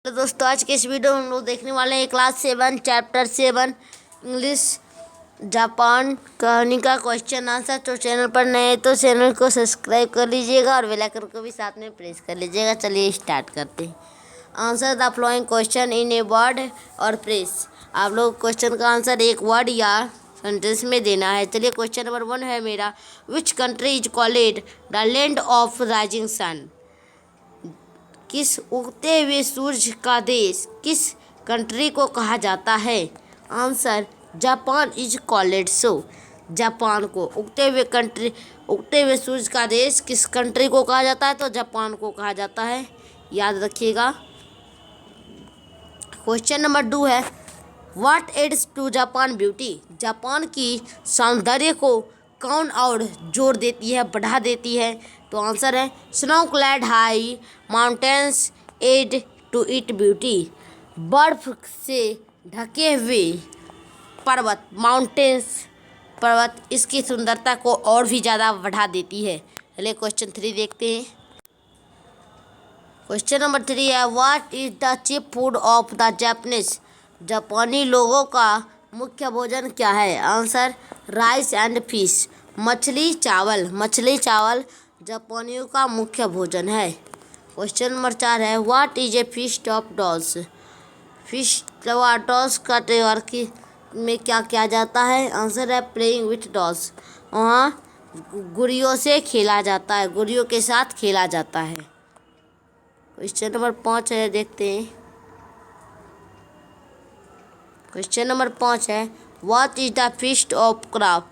तो दोस्तों आज के इस वीडियो में हम लोग देखने वाले हैं क्लास 7 चैप्टर 7 इंग्लिश जापान कहानी का क्वेश्चन आंसर। तो चैनल पर नए हैं तो चैनल को सब्सक्राइब कर लीजिएगा और बेल आइकन को भी साथ में प्रेस कर लीजिएगा। चलिए स्टार्ट करते हैं। Answer the following question in a word और फ्रेज। आप लोग क्वेश्चन का आंसर एक वर्ड या सेंटेंस में देना है। चलिए क्वेश्चन नंबर 1 है मेरा, which country is called the land of rising sun. किस उगते हुए सूरज का देश किस कंट्री को कहा जाता है? Answer Japan is called so. Japan को उगते हुए सूरज का देश किस कंट्री को कहा जाता है? तो जापान को कहा जाता है, याद रखिएगा। क्वेश्चन नंबर 2 है, what adds to Japan beauty. Japan की सौंदर्य को कौन और जोड़ देती है, बढ़ा देती है? तो आंसर है snow clad high mountains add to it beauty. बर्फ से ढके हुए पर्वत माउंटेन्स पर्वत इसकी सुंदरता को और भी ज़्यादा बढ़ा देती है। चलिए क्वेश्चन 3 देखते हैं। क्वेश्चन नंबर 3 है, what is the chief food of the Japanese. जापानी लोगों का मुख्य भोजन क्या है? Answer rice and fish. मछली चावल जापानियों का मुख्य भोजन है। क्वेश्चन नंबर 4 है, what is A feast of dolls. Dolls का त्यौहार में क्या किया जाता है? आंसर है प्लेइंग विथ डॉल्स। वहाँ गुड़ियों से खेला जाता है, गुड़ियों के साथ खेला जाता है। क्वेश्चन नंबर 5 है, देखते हैं। क्वेश्चन नंबर 5 है, what is the feast of carp.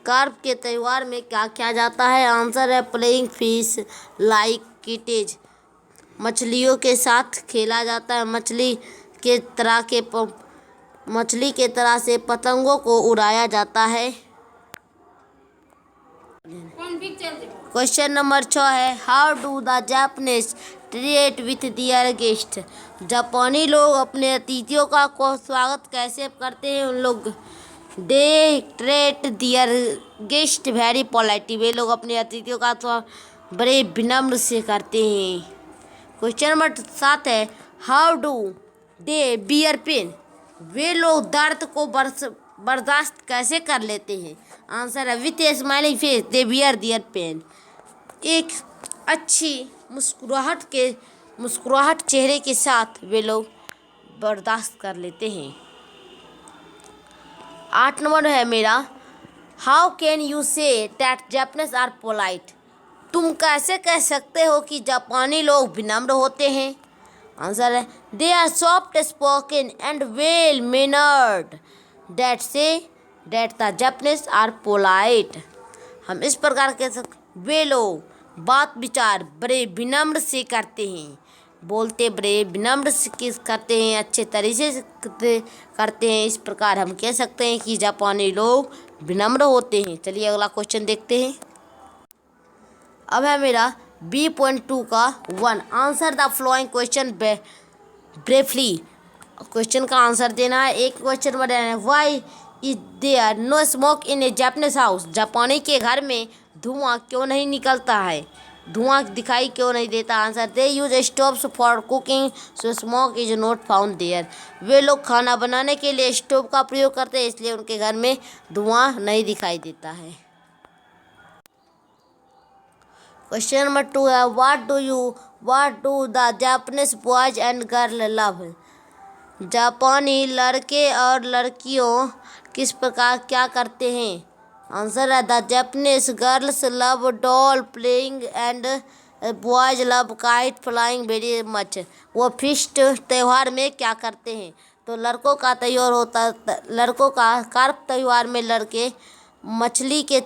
Carp के त्यौहार में क्या किया जाता है? आंसर है प्लेइंग फिश लाइक किटेज। मछलियों के साथ खेला जाता है, मछली के तरह से पतंगों को उड़ाया जाता है। क्वेश्चन नंबर 6 है, how do the Japanese treat with their guest. जापानी लोग अपने अतिथियों का स्वागत कैसे करते हैं? उन लोग they treat their guest very politely. वे लोग अपने अतिथियों का तो बड़े विनम्र से करते हैं। क्वेश्चन नंबर 7 है, how do they bear pain. वे लोग दर्द को बर्दाश्त कैसे कर लेते हैं? आंसर है with a smiling face they bear their pain. एक अच्छी मुस्कुराहट चेहरे के साथ वे लोग बर्दाश्त कर लेते हैं। 8 नंबर है मेरा, how can you say that Japanese are polite. तुम कैसे कह सकते हो कि जापानी लोग विनम्र होते हैं? आंसर है they are soft spoken and well mannered that the Japanese are polite. हम इस प्रकार कह सकते, वे लोग बात विचार बड़े विनम्र से करते हैं, बोलते बड़े विनम्र से करते हैं, अच्छे तरीके से करते हैं। इस प्रकार हम कह सकते हैं कि जापानी लोग विनम्र होते हैं। चलिए अगला क्वेश्चन देखते हैं। अब है मेरा B.2 का 1, answer the following question briefly. Question का आंसर देना है। एक क्वेश्चन में देना है, why is there no smoke in a Japanese house. जापानी के घर में धुआं क्यों नहीं निकलता है, धुआं दिखाई क्यों नहीं देता? Answer they use stoves for cooking so smoke is not found there. वे लोग खाना बनाने के लिए स्टोव का प्रयोग करते हैं, इसलिए उनके घर में धुआं नहीं दिखाई देता है। क्वेश्चन नंबर 2 है, what do the Japanese boys and girl love. जापानी लड़के और लड़कियों किस प्रकार क्या करते हैं? आंसर है the Japanese girls love doll playing and boys love kite flying very much. वो फीस्ट त्यौहार में क्या करते हैं? तो लड़कों का कार्प त्यौहार में लड़के मछली की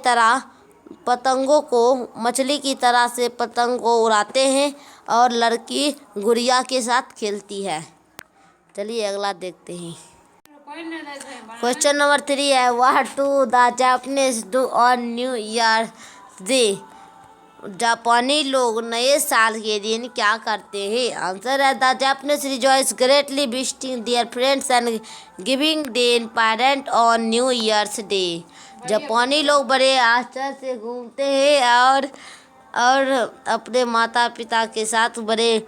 तरह से पतंग को उड़ाते हैं और लड़की गुड़िया के साथ खेलती है। चलिए अगला देखते हैं। क्वेश्चन नंबर 3 है, what do the Japanese do on new year day. जापानी लोग नए साल के दिन क्या करते हैं? आंसर है the Japanese rejoice greatly visiting their friends and giving them present on new years day. जापानी लोग बड़े आश्चर्य से घूमते हैं और और अपने माता पिता के साथ बड़े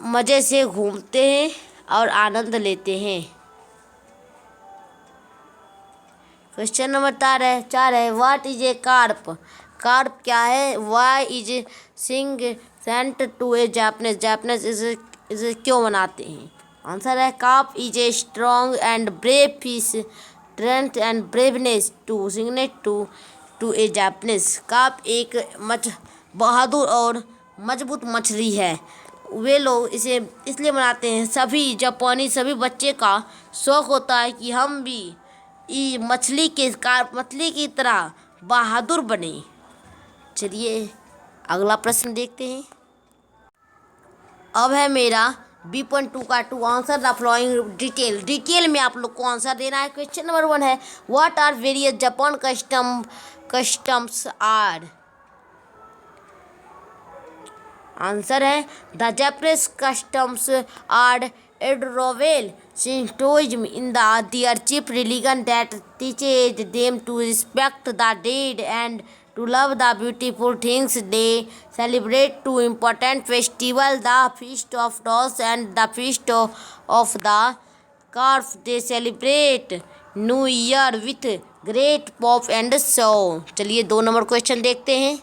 मज़े से घूमते हैं और आनंद लेते हैं। क्वेश्चन नंबर 4 है what is a carp. Carp क्या है। Why is significant to a Japanese. Japanese इसे क्यों बनाते हैं। आंसर है carp is a strong and brave fish strength and braveness to significant to a Japanese. Carp एक बहादुर और मजबूत मछली है। वे लोग इसे इसलिए बनाते हैं, सभी बच्चे का शौक होता है कि हम भी मछली की तरह बहादुर बने। चलिए अगला प्रश्न देखते हैं। अब है मेरा B.2 का two answer the following detail में आप लोग को आंसर देना है। क्वेश्चन नंबर 1 है what are various Japan customs are. Answer है the Japanese customs are adorable Shintoism in their chief religion that teaches them to respect the dead and to love the beautiful things. They celebrate two important festivals, the Feast of Dolls and the Feast of the Calf. They celebrate New Year with great pomp and show. चलिए 2 number question देखते हैं।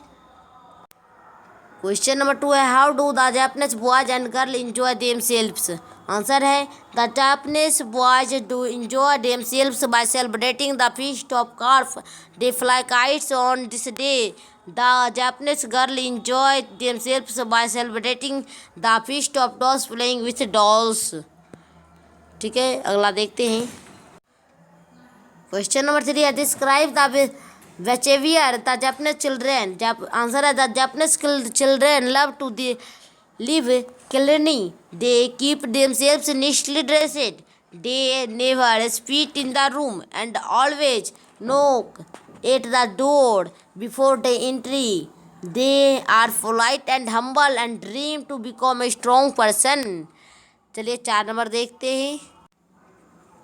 Question number 2 है how do the Japanese boys and girl enjoy themselves. Answer है the Japanese boys do enjoy themselves by celebrating the feast of carp. They fly kites on this day. The Japanese girl enjoy themselves by celebrating the feast of dolls playing with dolls. ठीक है अगला देखते हैं। Question number 3 है describe the behavior the Japanese children. Answer है the Japanese children love to live cleanly. They keep themselves neatly dressed. They never spit in the room and always knock at the door before they enter. They are polite and humble and dream to become a strong person. चलिए 4 number देखते हैं।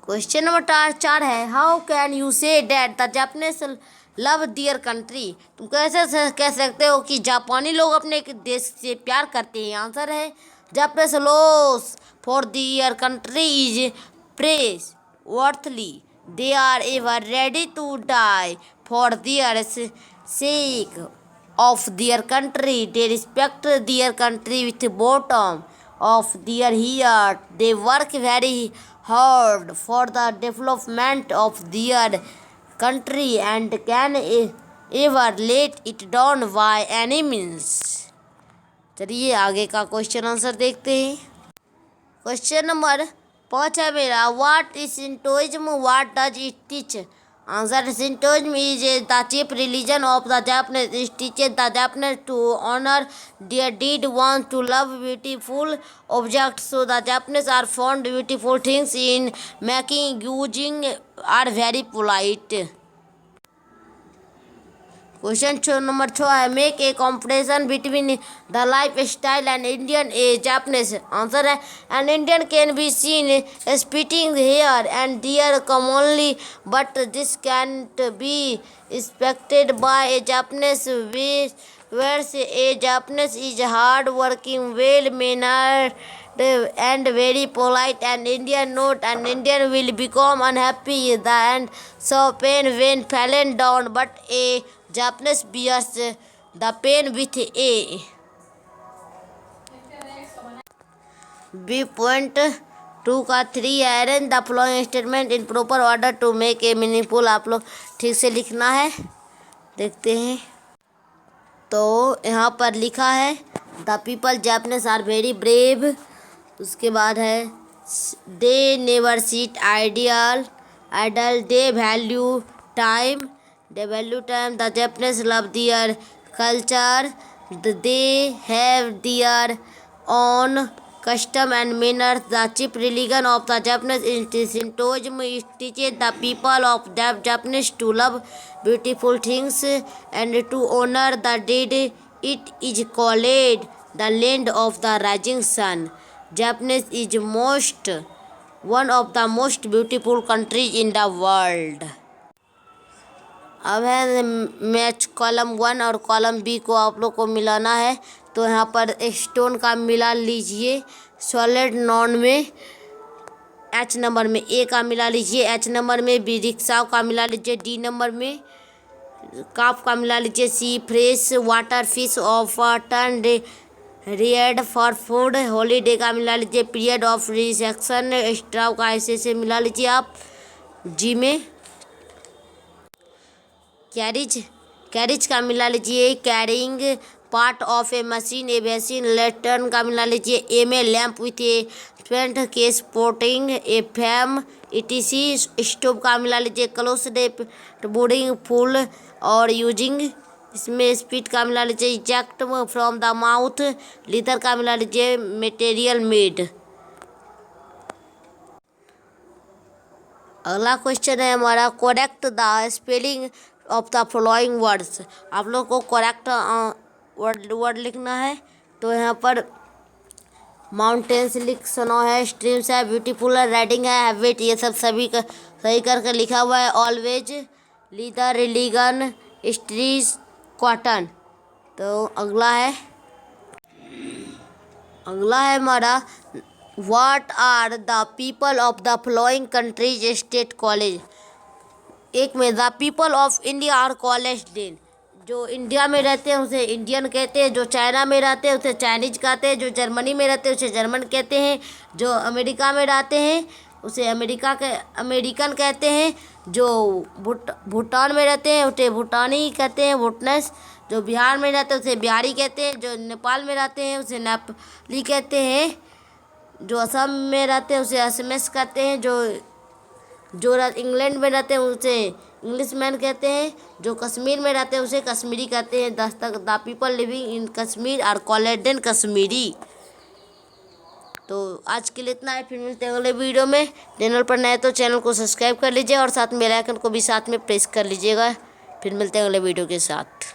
Question number 4 है how can you say that the Japanese love their country. तुम कैसे कह सकते हो कि जापानी लोग अपने देश से प्यार करते हैं। आंसर है Japanese loves for their country is praiseworthy. They are ever ready to die for their sake of their country. They respect their country with bottom of their heart. They work very hard for the development of their country and can ever let it down by any means. चलिए आगे का question answer देखते हैं। Question number 5 है मेरा what is Shintoism what does it teach. Answer Shintoism is the chief religion of the Japanese. It teaches the Japanese to honor their dead ones, to love beautiful objects. So the Japanese are fond beautiful things in making, using, are very polite. Question number 6 है make a comparison between the life style and Indian a Japanese. Answer है an Indian can be seen splitting hair and there commonly but this can't be expected by a Japanese whereas a Japanese is hard working, well mannered and very polite. An Indian not. An Indian will become unhappy and so pain when fallen down, but a Japanese bears the pain with a B.2 का 3 arrange the following statement in proper order to make a meaningful। आप लोग ठीक से लिखना है। देखते हैं तो यहाँ पर लिखा है the people Japanese are very brave. उसके बाद है they never sit idle they value time the Japanese love their culture they have their own custom and manners. The chief religion of the Japanese is Shintoism. It teaches the people of Japanese to love beautiful things and to honor the dead. It is called the land of the rising sun. Japanese is one of the most beautiful countries in the world. अब है match column 1 और column B को आप लोग को मिलाना है। तो यहाँ पर स्टोन का मिला लीजिए, सॉलिड नॉन में एच नंबर में ए का मिला लीजिए, एच नंबर में बी रिक्शा का मिला लीजिए, डी नंबर में काफ का मिला लीजिए, sea fresh water fish of turn red for food holiday का मिला लीजिए, पीरियड ऑफ रिसेक्शन स्ट्राव का ऐसे मिला लीजिए आप। जी में कैरिज का मिला लीजिए, carrying part of a machine a basin lantern का मिला लीजिए, ए में लैम्प विथ ए फ्रंट के sporting a fan etc stove का मिला लीजिए, क्लोज डे बोर्डिंग फुल और यूजिंग इसमें स्पीड का मिला लीजिए, eject from the mouth leather का मिला लीजिए, मटेरियल मेड। अगला क्वेश्चन है हमारा, correct the spelling of the following words. आप लोग को करेक्ट वर्ड लिखना है। तो यहाँ पर माउंटेन्स लिख, स्नो है, स्ट्रीम्स है, ब्यूटीफुल है, राइडिंग है, हैबिट, ये सब सभी का सही करके लिखा हुआ है। Always, leader, religion, stories, cotton. तो अगला है हमारा, what are the people of the following countries state called. एक में the people of India are called then, जो इंडिया में रहते हैं उसे इंडियन कहते हैं, जो चाइना में रहते हैं उसे चाइनीज कहते हैं, जो जर्मनी में रहते हैं उसे जर्मन कहते हैं, जो अमेरिका में रहते हैं उसे अमेरिकन कहते हैं, जो भूटान में रहते हैं उसे भूटानी कहते हैं, भूटनस। जो बिहार में रहते हैं उसे बिहारी कहते हैं, जो नेपाल में रहते हैं उसे नेपाली कहते हैं, जो असम में रहते हैं उसे असमीज कहते हैं, जो इंग्लैंड में रहते हैं उसे इंग्लिश मैन कहते हैं, जो कश्मीर में रहते हैं उसे कश्मीरी कहते हैं। The people living in Kashmir are called an Kashmiri. तो आज के लिए इतना है, फिर मिलते हैं अगले वीडियो में। चैनल पर नए तो चैनल को सब्सक्राइब कर लीजिए और साथ में बेल आइकन को भी साथ में प्रेस कर लीजिएगा। फिर मिलते हैं अगले वीडियो के साथ।